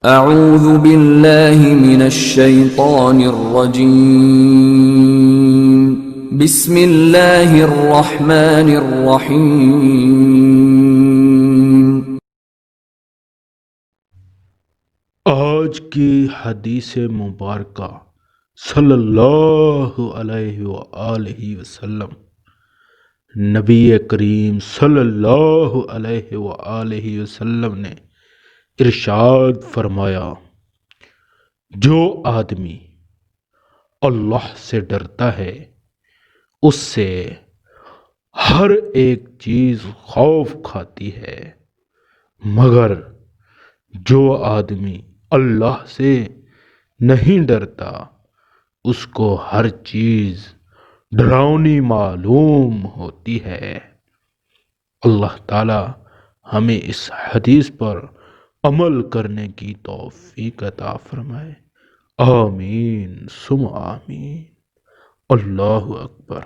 اعوذ باللہ من الشیطان الرجیم بسم اللہ الرحمن الرحیم۔ آج کی حدیث مبارکہ صلی اللہ علیہ وآلہ وسلم، نبی کریم صلی اللہ علیہ وآلہ وسلم نے ارشاد فرمایا، جو آدمی اللہ سے ڈرتا ہے اس سے ہر ایک چیز خوف کھاتی ہے، مگر جو آدمی اللہ سے نہیں ڈرتا اس کو ہر چیز ڈراؤنی معلوم ہوتی ہے۔ اللہ تعالی ہمیں اس حدیث پر عمل کرنے کی توفیق عطا فرمائے، آمین ثم آمین۔ اللہ اکبر۔